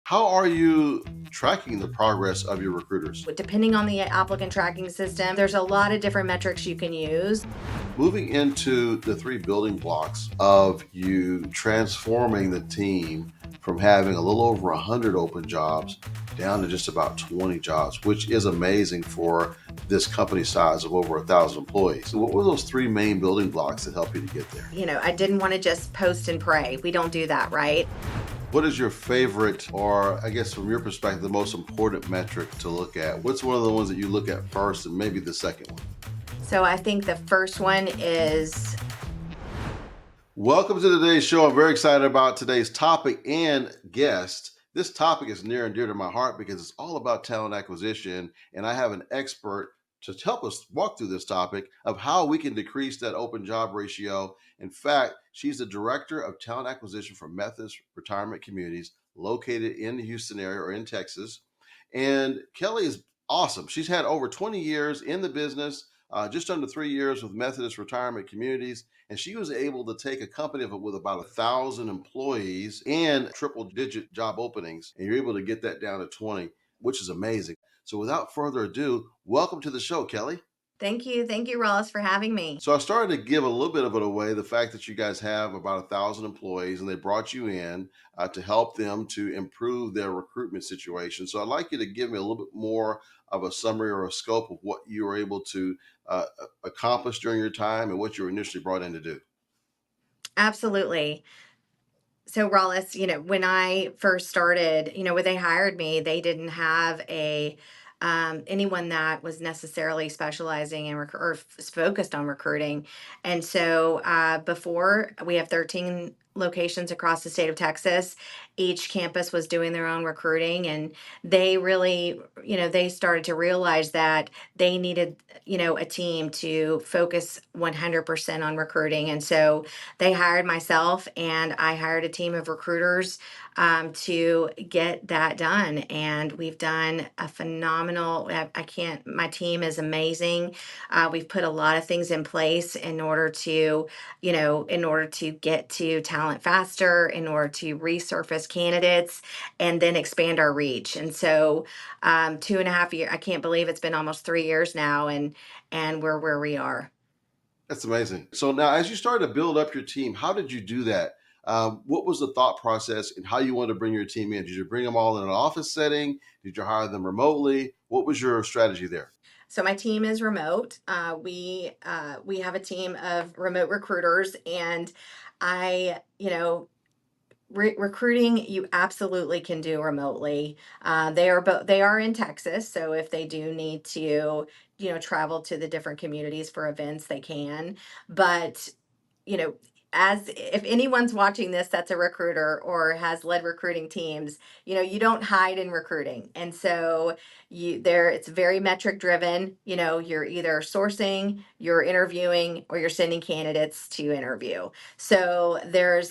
How are you tracking the progress of your recruiters? Depending on the applicant tracking system, there's a lot of different metrics you can use. Moving into the three building blocks of you transforming the team from having a little over 100 open jobs down to just about 20 jobs, which is amazing for this company size of over 1,000 employees. So what were those three main building blocks that help you to get there? I didn't want to just post and pray. We don't do that, right? What is your favorite, or I guess from your perspective, the most important metric to look at? What's one of the ones that you look at first and maybe the second one? So I think the first one is Welcome to today's show. I'm very excited about today's topic and guest. This topic is near and dear to my heart because it's all about talent acquisition, and I have an expert to help us walk through this topic of how we can decrease that open job ratio. In fact, she's the director of talent acquisition for Methodist Retirement Communities located in the Houston area or in Texas. And Kelly is awesome. She's had over 20 years in the business, just under 3 years with Methodist Retirement Communities, and she was able to take a company with about 1,000 employees and triple-digit job openings, and you're able to get that down to 20, which is amazing. So, without further ado, welcome to the show, Kelly. thank you. Thank you, Ross, for having me. So I started to give a little bit of it away, the fact that you guys have about 1,000 employees and they brought you in to help them to improve their recruitment situation. So I'd like you to give me a little bit more of a summary or a scope of what you were able to accomplish during your time and what you were initially brought in to do. Absolutely. So, Ross, when I first started, when they hired me, they didn't have a anyone that was necessarily specializing in focused on recruiting. And so, before we have 13 locations across the state of Texas, each campus was doing their own recruiting, and they really, they started to realize that they needed, a team to focus 100% on recruiting. And so, they hired myself, and I hired a team of recruiters to get that done. And we've done a phenomenal, I can't, my team is amazing. We've put a lot of things in place in order to get to talent faster, in order to resurface candidates, and then expand our reach. And so, 2.5 years, I can't believe it's been almost 3 years now, and we're where we are. That's amazing. So now, as you started to build up your team, how did you do that? What was the thought process and how you wanted to bring your team in? Did you bring them all in an office setting? Did you hire them remotely? What was your strategy there? So my team is remote. We have a team of remote recruiters, and I, recruiting you absolutely can do remotely. They are in Texas, so if they do need to, travel to the different communities for events, they can. But you know, as if anyone's watching this that's a recruiter or has led recruiting teams, you don't hide in recruiting. And so it's very metric driven. You're either sourcing, you're interviewing, or you're sending candidates to interview. So there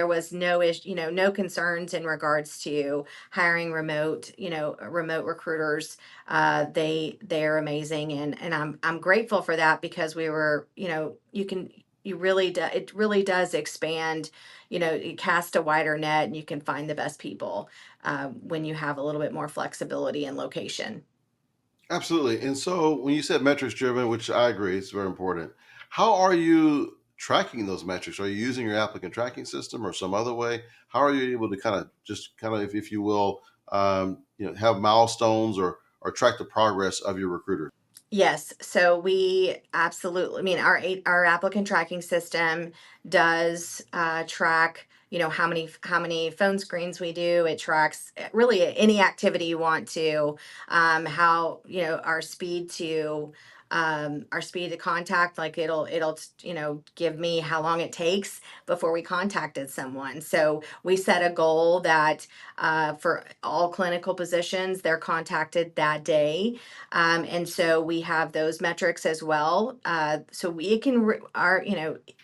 was no issue, no concerns in regards to hiring remote recruiters. They're amazing, and I'm grateful for that because we were, it really does expand, you cast a wider net and you can find the best people when you have a little bit more flexibility in location. Absolutely. And so when you said metrics driven, which I agree, it's very important. How are you tracking those metrics? Are you using your applicant tracking system or some other way? How are you able to if you will, have milestones or track the progress of your recruiters? Yes, so we absolutely, I mean, our applicant tracking system does track, how many phone screens we do. It tracks really any activity you want to, how, our speed to contact, like it'll give me how long it takes before we contacted someone. So we set a goal that for all clinical positions, they're contacted that day. And so we have those metrics as well. So we can,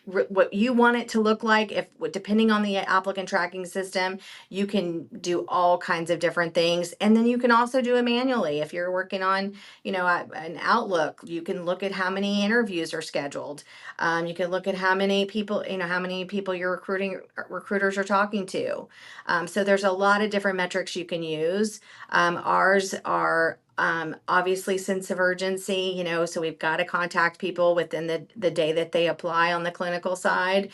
what you want it to look like. If depending on the applicant tracking system, you can do all kinds of different things, and then you can also do it manually. If you're working on, an Outlook, you can look at how many interviews are scheduled. You can look at how many people, your recruiters are talking to. So there's a lot of different metrics you can use. Ours are obviously sense of urgency, so we've got to contact people within the day that they apply on the clinical side.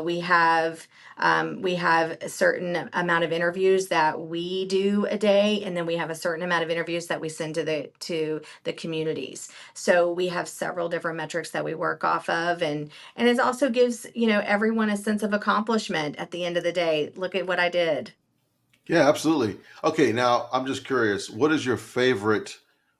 We have a certain amount of interviews that we do a day, and then we have a certain amount of interviews that we send to the communities. So we have several different metrics that we work off of, and it also gives everyone a sense of accomplishment at the end of the day. Look at what I did. Yeah, absolutely. Okay, now I'm just curious, what is your favorite,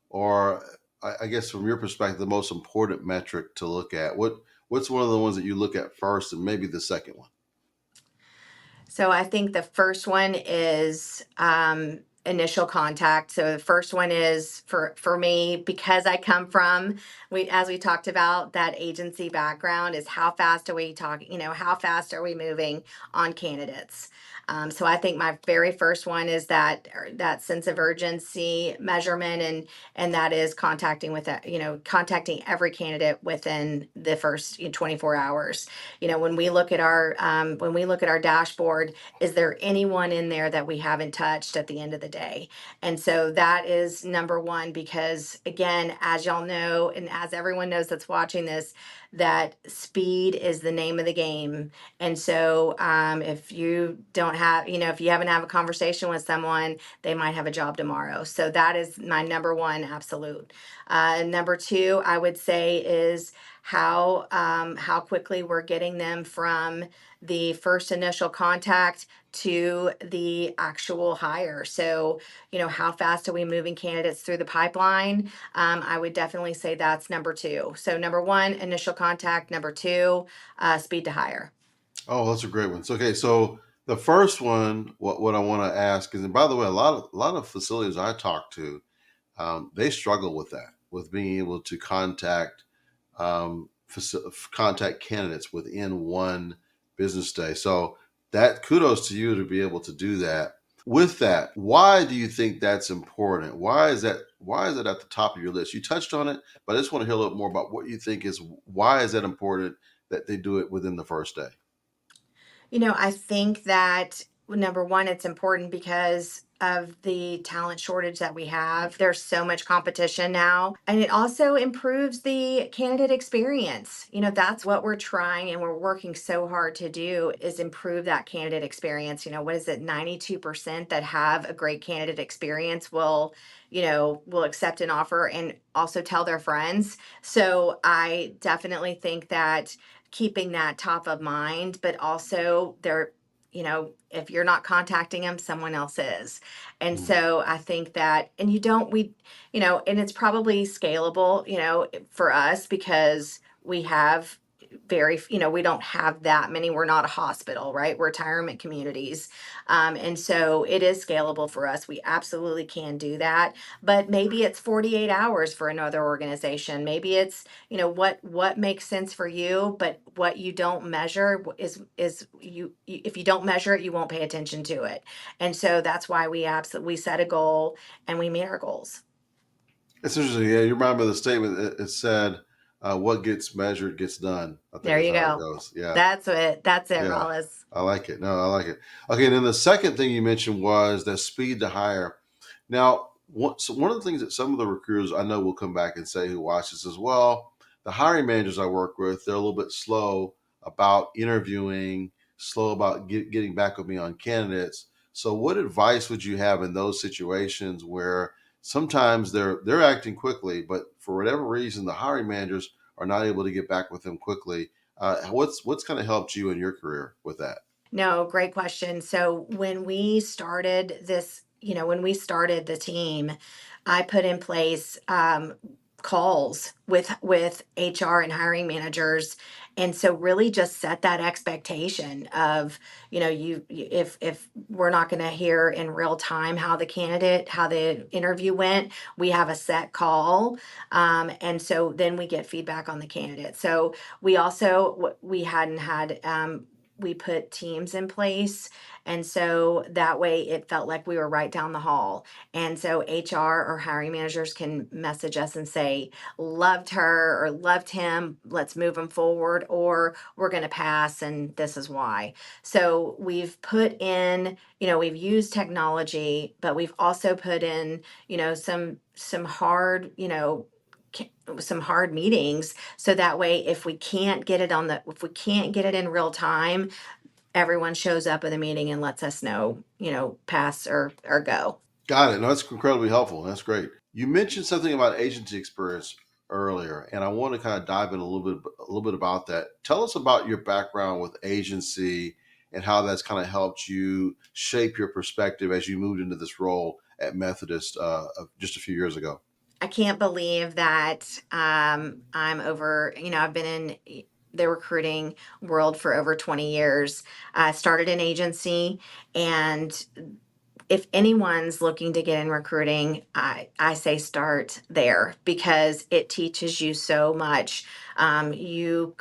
or I guess from your perspective, the most important metric to look at? What's one of the ones that you look at first, and maybe the second one? So I think the first one is initial contact. So the first one is for me, because I come from, as we talked about, that agency background, is how fast are we talking? How fast are we moving on candidates? So I think my very first one is that sense of urgency measurement, and that is contacting every candidate within the first 24 hours. When we look at our dashboard, is there anyone in there that we haven't touched at the end of the day? And so that is number one, because again, as y'all know, and as everyone knows that's watching this, that speed is the name of the game. And so if you don't have, if you haven't had a conversation with someone, they might have a job tomorrow. So that is my number one absolute. Number two, I would say, is how quickly we're getting them from the first initial contact to the actual hire. So, how fast are we moving candidates through the pipeline? I would definitely say that's number two. So, number one, initial contact. Number two, speed to hire. Oh, that's a great one. So, okay, so the first one, what I want to ask is, and by the way, a lot of facilities I talk to, they struggle with that, with being able to contact candidates within one business day. So that kudos to you to be able to do that. With that, why do you think that's important? Why is that? Why is it at the top of your list? You touched on it, but I just want to hear a little more about what you think is why is that important that they do it within the first day. I think that number one, it's important because of the talent shortage that we have. There's so much competition now, and it also improves the candidate experience. That's what we're trying and we're working so hard to do, is improve that candidate experience. What is it? 92% that have a great candidate experience will accept an offer and also tell their friends. So I definitely think that keeping that top of mind, but also if you're not contacting them, someone else is. And Mm. so I think that, and and it's probably scalable, for us, because we have we don't have that many. We're not a hospital, right? We're retirement communities. And so it is scalable for us. We absolutely can do that. But maybe it's 48 hours for another organization. Maybe it's, what makes sense for you, but what you don't measure is if you don't measure it, you won't pay attention to it. And so that's why we set a goal and we meet our goals. It's interesting. Yeah, you remind me of the statement. It said, "What gets measured gets done." I think There is you how it go. goes. Yeah, That's it, yeah, Rollis. I like it. No, I like it. Okay, and then the second thing you mentioned was the speed to hire. Now, one of the things that some of the recruiters I know will come back and say, who watches as well, the hiring managers I work with, they're a little bit slow about interviewing, slow about getting back with me on candidates. So, what advice would you have in those situations where sometimes they're acting quickly, but for whatever reason, the hiring managers are not able to get back with them quickly? What's kind of helped you in your career with that? No, great question. So when we started the team, I put in place calls with HR and hiring managers, And so really just set that expectation of, if we're not going to hear in real time how the interview went, we have a set call. And so then we get feedback on the candidate. So we also, we hadn't had, we put teams in place. And so that way it felt like we were right down the hall. And so HR or hiring managers can message us and say, loved her or loved him, let's move them forward, or we're going to pass and this is why. So we've put in, we've used technology, but we've also put in, some hard, some hard meetings, so that way if we can't get it in real time, everyone shows up at the meeting and lets us know, pass or go. Got it. No, that's incredibly helpful. That's great. You mentioned something about agency experience earlier, and I want to kind of dive in a little bit about that. Tell us about your background with agency and how that's kind of helped you shape your perspective as you moved into this role at Methodist just a few years ago. I can't believe that I'm over, I've been in the recruiting world for over 20 years. I started an agency, and if anyone's looking to get in recruiting, I say start there because it teaches you so much. You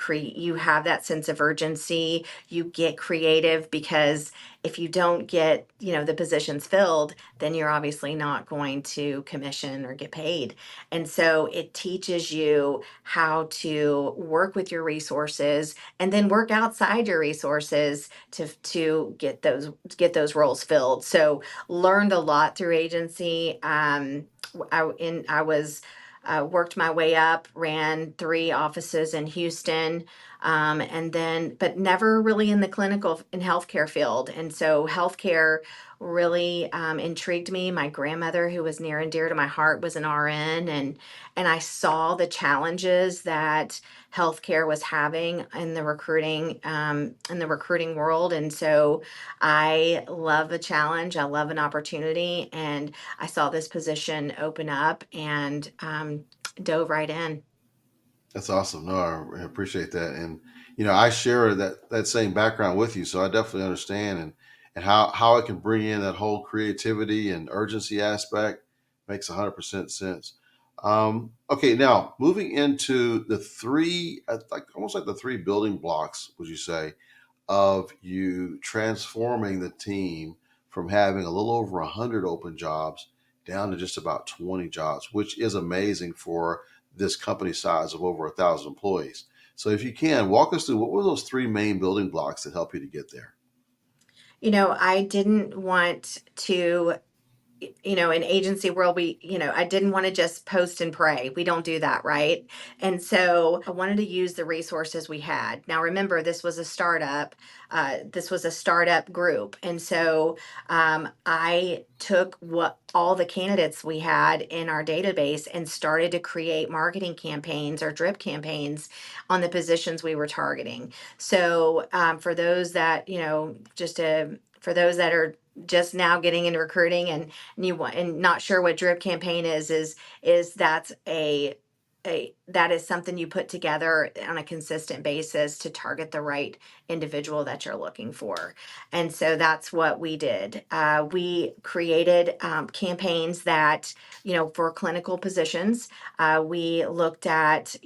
have that sense of urgency. You get creative because if you don't get, the positions filled, then you're obviously not going to commission or get paid. And so it teaches you how to work with your resources and then work outside your resources to get those roles filled. So learned a lot through agency. I was worked my way up, ran 3 offices in Houston, and then but never really in the clinical and healthcare field. And so healthcare really intrigued me. My grandmother, who was near and dear to my heart, was an RN, and I saw the challenges that healthcare was having in the recruiting world. And so I love a challenge. I love an opportunity. And I saw this position open up and dove right in. That's awesome. No, I appreciate that. And I share that same background with you, so I definitely understand and how I can bring in that whole creativity and urgency aspect makes 100% sense. Okay, now moving into the three, like almost like the three building blocks, would you say, of you transforming the team from having a little over 100 open jobs down to just about 20 jobs, which is amazing for this company size of over 1,000 employees. So if you can, walk us through what were those three main building blocks that help you to get there? I didn't want to, in agency world, I didn't want to just post and pray. We don't do that, right? And so I wanted to use the resources we had. Now, remember, this was a startup. This was a startup group. And so I took what all the candidates we had in our database and started to create marketing campaigns or drip campaigns on the positions we were targeting. So for those that, for those that are just now getting into recruiting and not sure what drip campaign is that's that is something you put together on a consistent basis to target the right individual that you're looking for. And so that's what we did. We created campaigns that, for clinical positions. We looked at,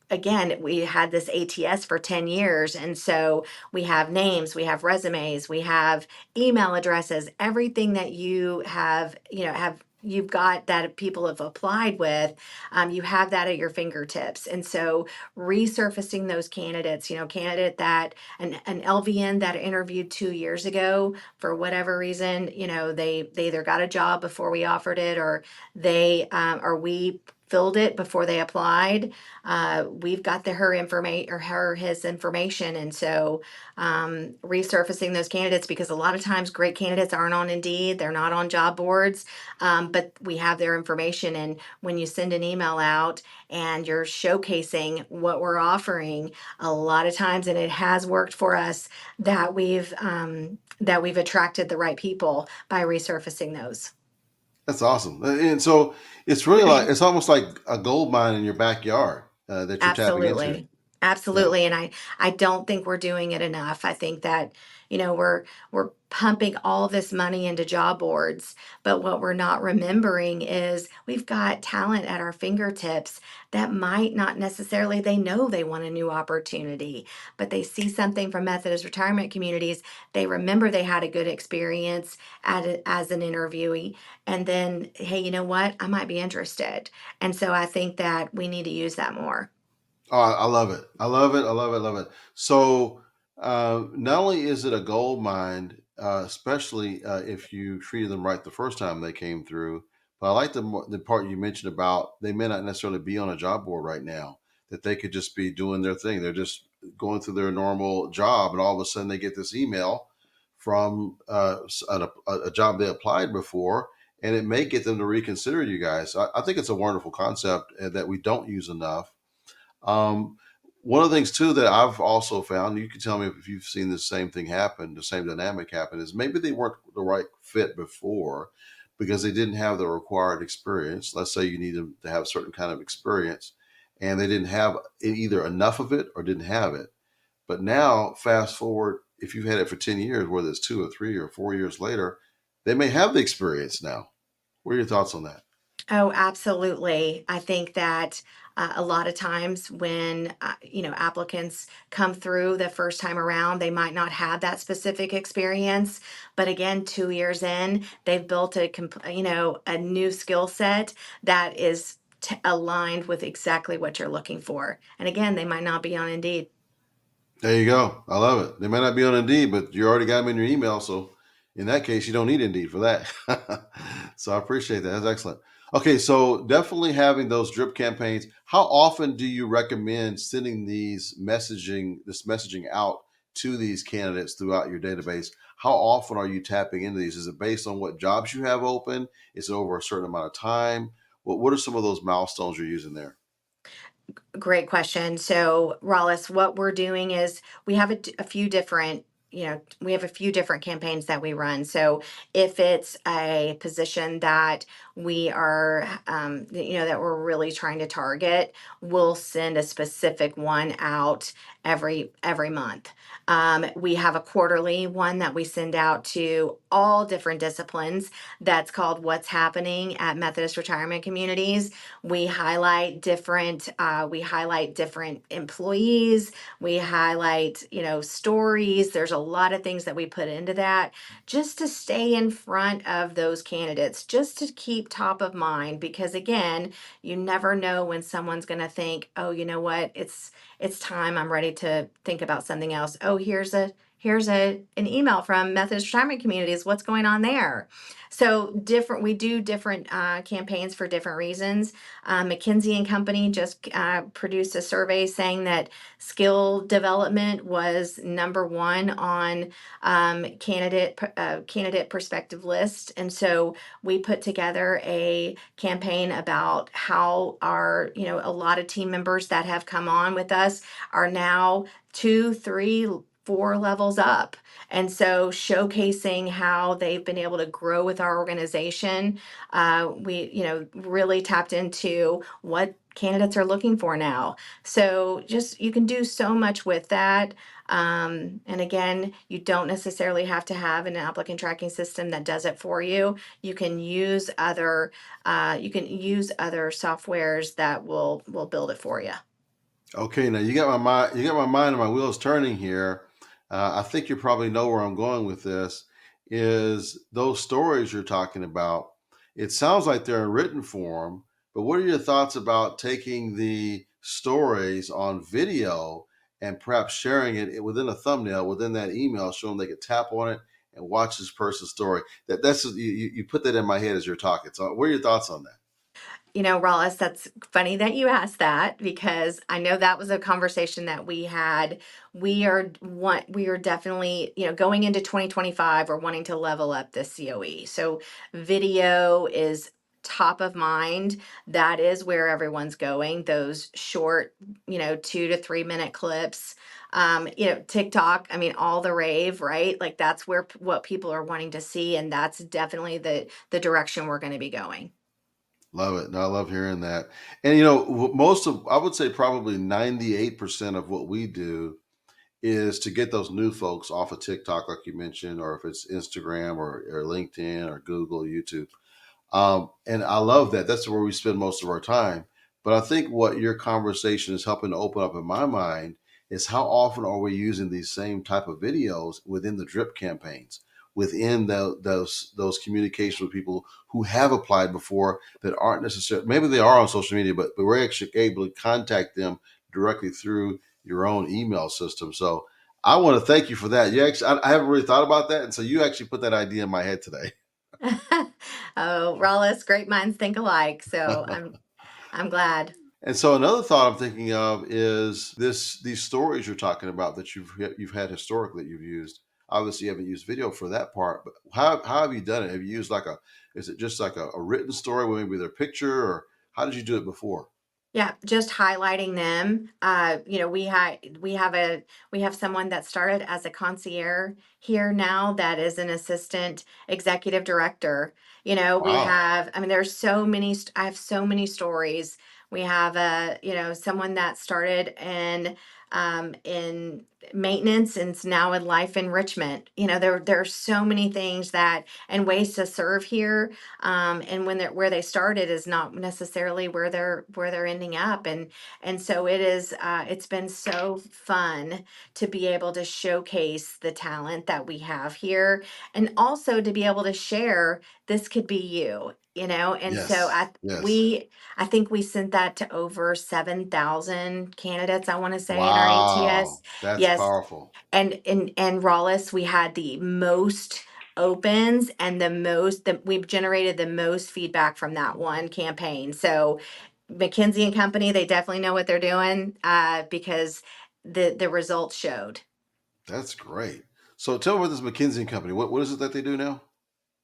again, we had this ATS for 10 years. And so we have names, we have resumes, we have email addresses, everything that you have, you've got that people have applied with, you have that at your fingertips. And so resurfacing those candidates, candidate that an LVN that interviewed 2 years ago, for whatever reason, they either got a job before we offered it, or we filled it before they applied. We've got her information or his information. And so resurfacing those candidates, because a lot of times great candidates aren't on Indeed, they're not on job boards, but we have their information. And when you send an email out and you're showcasing what we're offering, a lot of times, and it has worked for us, that we've attracted the right people by resurfacing those. That's awesome. And so it's really like it's almost like a gold mine in your backyard that you're tapping into. Absolutely. Yeah. Absolutely. And I don't think we're doing it enough. I think that, we're pumping all this money into job boards, but what we're not remembering is we've got talent at our fingertips that might not necessarily, they know they want a new opportunity, but they see something from Methodist Retirement Communities. They remember they had a good experience as an interviewee. And then, hey, you know what? I might be interested. And so I think that we need to use that more. Oh, I love it. I love it. I love it. I love it. So, not only is it a gold mine, especially if you treated them right the first time they came through, but I like the part you mentioned about they may not necessarily be on a job board right now, that they could just be doing their thing. They're just going through their normal job, and all of a sudden they get this email from a job they applied before, and it may get them to reconsider you guys. I think it's a wonderful concept that we don't use enough. um, One of the things too that I've also found, you can tell me if you've seen the same thing happen, the same dynamic happen, is maybe they weren't the right fit before because they didn't have the required experience. Let's say you need them to have a certain kind of experience, and they didn't have either enough of it or didn't have it. But now, fast forward, if you've had it for 10 years, whether it's 2 or 3 or 4 years later, they may have the experience now. What are your thoughts on that? Oh, absolutely. I think that a lot of times when applicants come through the first time around, they might not have that specific experience, but again, 2 years in, they've built a new skill set that is aligned with exactly what you're looking for. And again, they might not be on Indeed. There you go. I love it. They may not be on Indeed, but you already got them in your email. So in that case, you don't need Indeed for that. So I appreciate that. That's excellent. Okay, so definitely having those drip campaigns. How often do you recommend sending this messaging out to these candidates throughout your database? How often are you tapping into these? Is it based on what jobs you have open? Is it over a certain amount of time? What are some of those milestones you're using there? Great question. So, Rollis, what we're doing is we have a few different, we have a few different campaigns that we run. So, if it's a position that we are, that we're really trying to target, we'll send a specific one out every month. We have a quarterly one that we send out to all different disciplines. That's called "What's Happening at Methodist Retirement Communities." We highlight different employees. We highlight stories. There's a lot of things that we put into that just to stay in front of those candidates, just to keep top of mind, because again, you never know when someone's going to think, oh, you know what, it's time, I'm ready to think about something else. Oh, here's an email from Methodist Retirement Communities, what's going on there? So we do different campaigns for different reasons. McKinsey and Company just produced a survey saying that skill development was number one on candidate perspective list, and so we put together a campaign about how a lot of team members that have come on with us are now 2, 3, 4 levels up. And so showcasing how they've been able to grow with our organization, we, really tapped into what candidates are looking for now. So just you can do so much with that. And again, you don't necessarily have to have an applicant tracking system that does it for you. You can use other softwares that will build it for you. Okay, now you got my mind. You got my mind and my wheels turning here. I think you probably know where I'm going with this. Is those stories you're talking about? It sounds like they're in written form, but what are your thoughts about taking the stories on video and perhaps sharing it within a thumbnail within that email, so them they could tap on it and watch this person's story? You put that in my head as you're talking. So, what are your thoughts on that? Rollis, that's funny that you asked that because I know that was a conversation that we had. We are definitely, going into 2025, we're wanting to level up the COE. So video is top of mind. That is where everyone's going. Those short, 2 to 3 minute clips. TikTok, I mean, all the rave, right? Like that's what people are wanting to see, and that's definitely the direction we're going to be going. Love it. No, I love hearing that. And most of, I would say probably 98% of what we do is to get those new folks off of TikTok, like you mentioned, or if it's Instagram or LinkedIn or Google, YouTube. And I love that. That's where we spend most of our time. But I think what your conversation is helping to open up in my mind is how often are we using these same type of videos within the drip campaigns, within those communications with people who have applied before that aren't necessarily, maybe they are on social media, but we're actually able to contact them directly through your own email system. So I want to thank you for that. You actually, I haven't really thought about that, and so you actually put that idea in my head today. Oh, Rollis, great minds think alike. So I'm glad. And so another thought I'm thinking of is these stories you're talking about that you've had historically that you've used. Obviously, you haven't used video for that part, but how have you done it? Have you used is it just like a written story with maybe their picture, or how did you do it before? Yeah, just highlighting them. We have someone that started as a concierge here now that is an assistant executive director. We Wow, have, I mean, there's so many, I have so many stories. We have someone that started in maintenance and is now in life enrichment. There are so many things that and ways to serve here, and when they're where they started is not necessarily where they're ending up, and so it's been so fun to be able to showcase the talent that we have here, and also to be able to share this could be you, and so yes, I yes, we I think we sent that to over 7,000 candidates, I want to say, in our ATS. wow, that's Yes, powerful. and Rawless, we had the most opens and the most that we've generated the most feedback from that one campaign. So McKinsey and Company, they definitely know what they're doing, because the results showed. That's great. So tell me about this McKinsey and Company. What is it that they do now?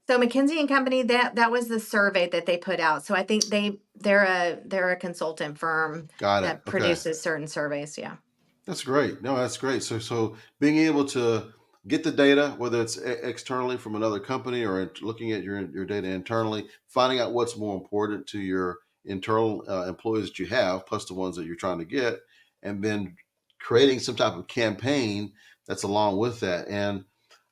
So McKinsey and Company, that was the survey that they put out. So I think they're a consultant firm Got it. that Okay. produces certain surveys. Yeah. That's great. No, that's great. So being able to get the data, whether it's externally from another company or looking at your data internally, finding out what's more important to your internal employees that you have, plus the ones that you're trying to get, and then creating some type of campaign that's along with that. And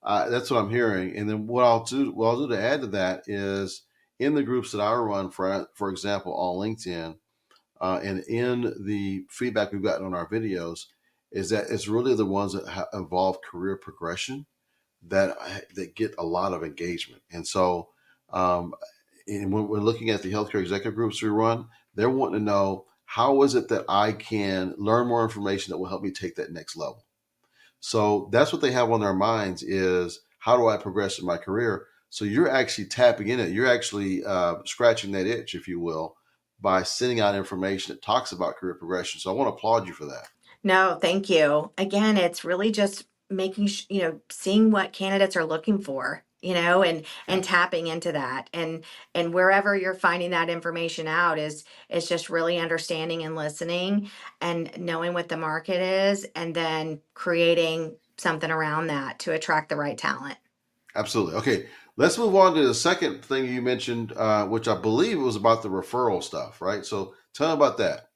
that's what I'm hearing. And then what I'll do to add to that is in the groups that I run, for example, on LinkedIn. And in the feedback we've gotten on our videos, is that it's really the ones that involve career progression that get a lot of engagement. And so, um, and when we're looking at the healthcare executive groups we run, they're wanting to know how is it that I can learn more information that will help me take that next level. So that's what they have on their minds is how do I progress in my career? So you're actually tapping in it. You're actually scratching that itch, if you will, by sending out information that talks about career progression. So I want to applaud you for that. No, thank you. Again, it's really just seeing what candidates are looking for, and Yeah, tapping into that. And wherever you're finding that information out is just really understanding and listening and knowing what the market is and then creating something around that to attract the right talent. absolutely. Okay, let's move on to the second thing you mentioned, which I believe was about the referral stuff, right? So tell me about that.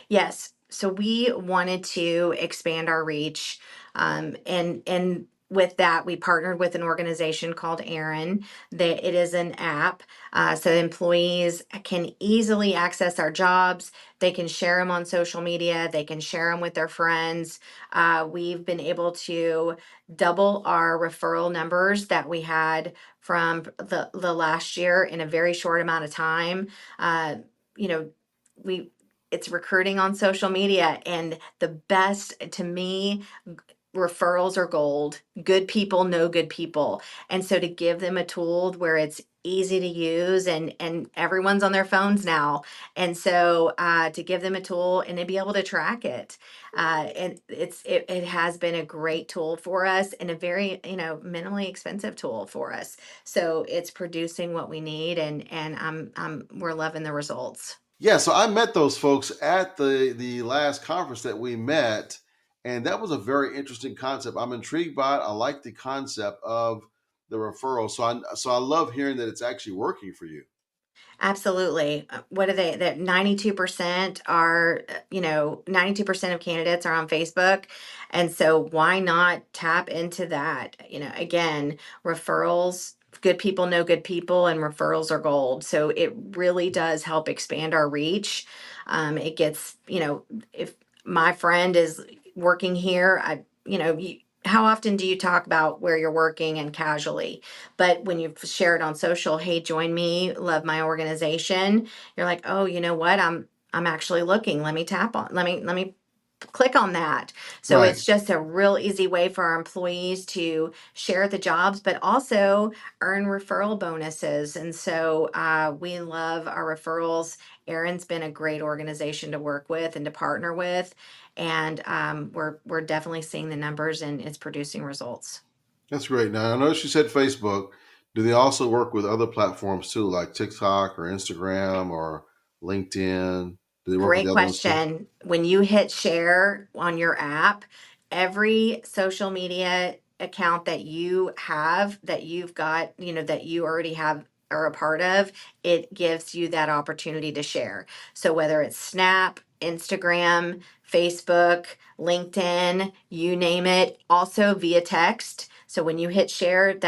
Yes. So we wanted to expand our reach, and with that, we partnered with an organization called Aaron. That it is an app, so employees can easily access our jobs. They can share them on social media. They can share them with their friends. We've been able to double our referral numbers that we had from the last year in a very short amount of time. You know, we it's recruiting on social media, and the best to me, referrals are gold. Good people know good people, and so to give them a tool where it's easy to use, and everyone's on their phones now, and so to give them a tool and to be able to track it, and it has been a great tool for us and a very minimally expensive tool for us. So it's producing what we need, and we're loving the results. Yeah, so I met those folks at the last conference that we met, and that was a very interesting concept. I'm intrigued by it. I like the concept of the referral. So I love hearing that it's actually working for you. Absolutely. What are they? That 92% are, 92% of candidates are on Facebook. And so why not tap into that? Again, referrals, good people know good people, and referrals are gold. So it really does help expand our reach. It gets, if my friend is working here, how often do you talk about where you're working and casually? But when you share it on social, hey, join me, love my organization, you're like, oh, you know what? I'm actually looking. Let me click on that. So Right. it's just a real easy way for our employees to share the jobs, but also earn referral bonuses. And so we love our referrals. Erin's been a great organization to work with and to partner with, and we're definitely seeing the numbers, and it's producing results. That's great. Now, I know she said Facebook. Do they also work with other platforms too, like TikTok or Instagram or LinkedIn? Do they work with Great the other ones too? question. When you hit share on your app, every social media account that you have, that you've got, that you already have are a part of, it gives you that opportunity to share. So whether it's Snap, Instagram, Facebook, LinkedIn, you name it, also via text. So when you hit share,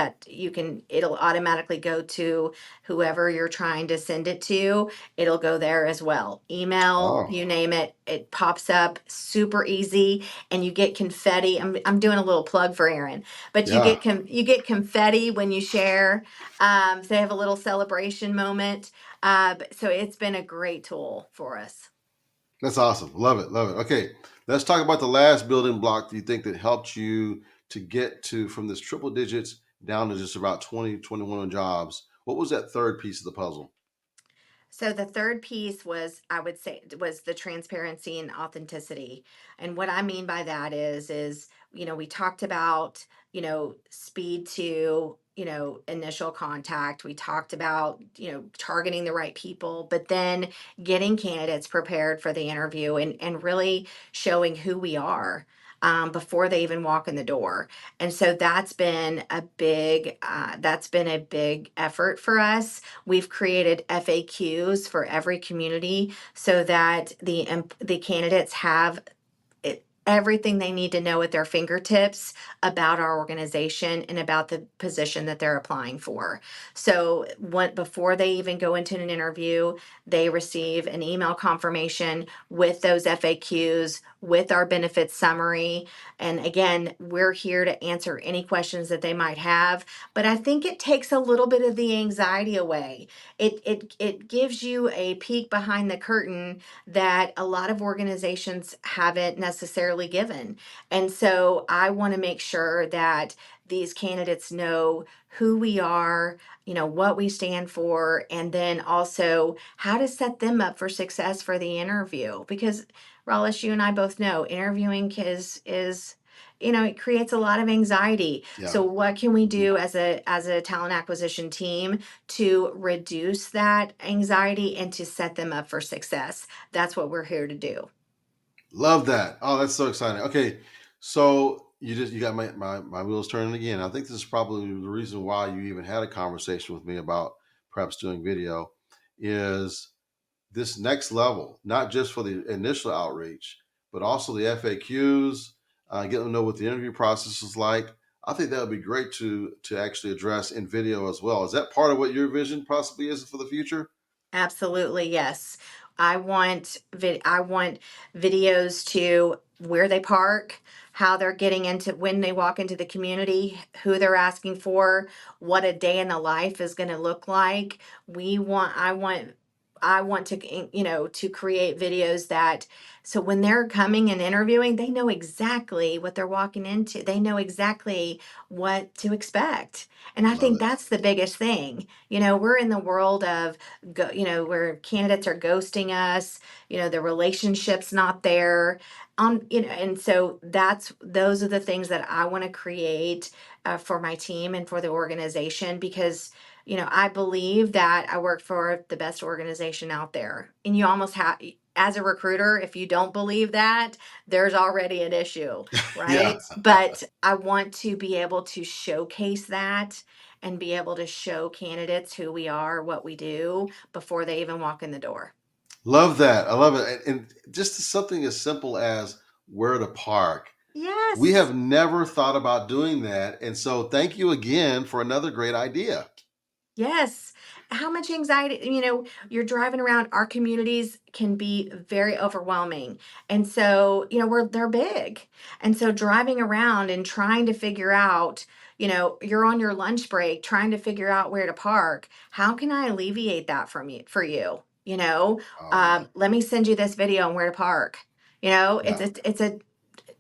it'll automatically go to whoever you're trying to send it to. It'll go there as well. Email, Oh, you name it, it pops up super easy, and you get confetti. I'm doing a little plug for Erin, but yeah. you get confetti when you share. So they have a little celebration moment. So it's been a great tool for us. That's awesome. Love it. Love it. Okay. Let's talk about the last building block. Do you think that helped you to get to from this triple digits down to just about 20, 21 jobs? What was that third piece of the puzzle? So the third piece was, I would say, was the transparency and authenticity. And what I mean by that is, we talked about, speed to, initial contact. We talked about, targeting the right people, but then getting candidates prepared for the interview, and really showing who we are. Before they even walk in the door. And so that's been a big effort for us. We've created FAQs for every community so that the candidates have everything they need to know at their fingertips about our organization and about the position that they're applying for. So before they even go into an interview, they receive an email confirmation with those FAQs, with our benefits summary. And again, we're here to answer any questions that they might have. But I think it takes a little bit of the anxiety away. It gives you a peek behind the curtain that a lot of organizations haven't necessarily given. And so I want to make sure that these candidates know who we are, what we stand for, and then also how to set them up for success for the interview. Because Rollis, you and I both know interviewing is it creates a lot of anxiety. Yeah. So what can we Mhm. do as a talent acquisition team to reduce that anxiety and to set them up for success? That's what we're here to do. Love that. Oh, that's so exciting. Okay. So you got my wheels turning again. I think this is probably the reason why you even had a conversation with me about perhaps doing video is this next level, not just for the initial outreach, but also the FAQs, getting to know what the interview process is like. I think that would be great to actually address in video as well. Is that part of what your vision possibly is for the future? Absolutely, yes. I want videos to where they park, how they're getting into when they walk into the community, who they're asking for, what a day in the life is going to look like. We want I want to to create videos that, so when they're coming and interviewing, they know exactly what they're walking into. They know exactly what to expect. And I Love think it. that's the biggest thing. We're in the world of where candidates are ghosting us, the relationship's not there. And so those are the things that I want to create for my team and for the organization, because I believe that I work for the best organization out there. And you almost have, as a recruiter, if you don't believe that, there's already an issue, Yeah. right? But I want to be able to showcase that and be able to show candidates who we are, what we do before they even walk in the door. Love that. I love it. And just something as simple as where to park. We Yes. have never thought about doing that. And so thank you again for another great idea. Yes. How much anxiety, you're driving around, our communities can be very overwhelming. And so, they're big. And so driving around and trying to figure out, you're on your lunch break trying to figure out where to park. How can I alleviate that from you for you? Oh yeah. Let me send you this video on where to park. Yeah. It's a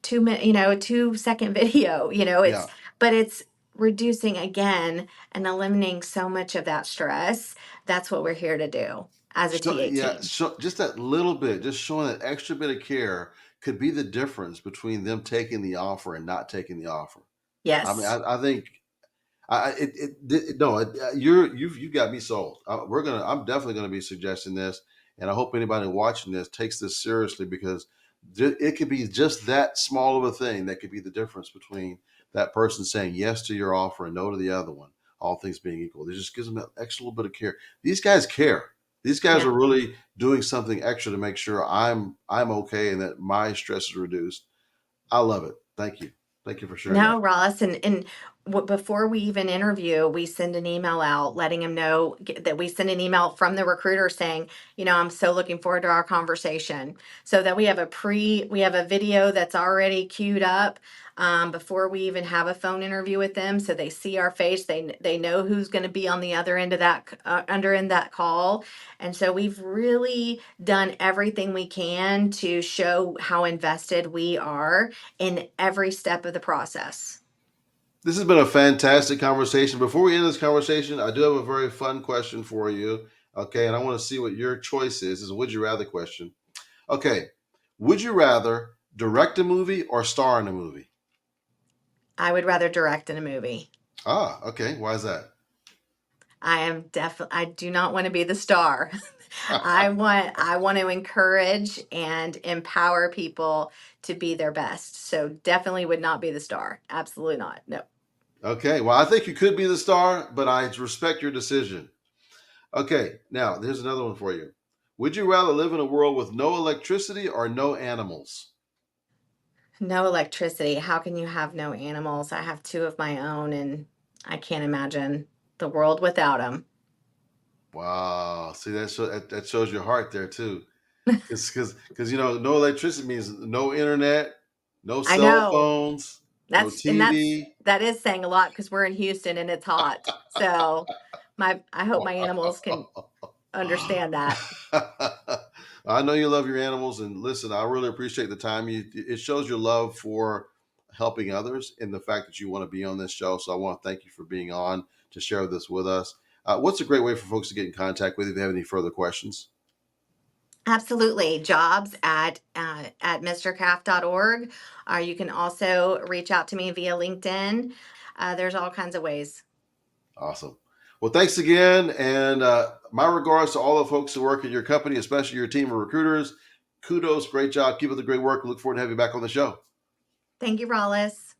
2 minute, a 2 second video, Yeah. but it's reducing again and eliminating so much of that stress. That's what we're here to do as a So, TA yeah, team. so just that little bit, just showing that extra bit of care could be the difference between them taking the offer and not taking the offer. I mean, Yes. I think no, you got me sold. I'm definitely gonna be suggesting this, and I hope anybody watching this takes this seriously because it could be just that small of a thing that could be the difference between that person saying yes to your offer and no to the other one. All things being equal, it just gives them that extra little bit of care. These guys care. These guys Yeah. are really doing something extra to make sure I'm okay and that my stress is reduced. I love it. Thank you for sharing that. No, Ross, and before we even interview, we send an email out letting them know that we send an email from the recruiter saying, I'm so looking forward to our conversation, so that we have a video that's already queued up before we even have a phone interview with them, so they see our face, they know who's going to be on the other end of that under in that call, and so we've really done everything we can to show how invested we are in every step of the process. This has been a fantastic conversation. Before we end this conversation, I do have a very fun question for you. Okay, and I want to see what your choice is. Is a would you rather question. Okay, would you rather direct a movie or star in a movie? I would rather direct in a movie. Ah, okay. Why is that? I do not want to be the star. I want to encourage and empower people to be their best. So definitely would not be the star. Absolutely not. No. Okay, well, I think you could be the star, but I respect your decision. Okay, now here's another one for you. Would you rather live in a world with no electricity or no animals? No electricity. How can you have no animals? I have two of my own and I can't imagine the world without them. Wow, see that shows your heart there too. Because no electricity means no internet, no I cell know. phones, no That's TV. that is saying a lot because we're in Houston and it's hot. So I hope my animals can understand that. I know you love your animals, and listen, I really appreciate the time. It shows your love for helping others and the fact that you want to be on this show. So I want to thank you for being on to share this with us. What's a great way for folks to get in contact with you if they have any further questions? Absolutely. Jobs at mrcraft.org. You can also reach out to me via LinkedIn. There's all kinds of ways. Awesome. Well, thanks again. And my regards to all the folks who work in your company, especially your team of recruiters. Kudos. Great job. Keep up the great work. Look forward to having you back on the show. Thank you, Rollis.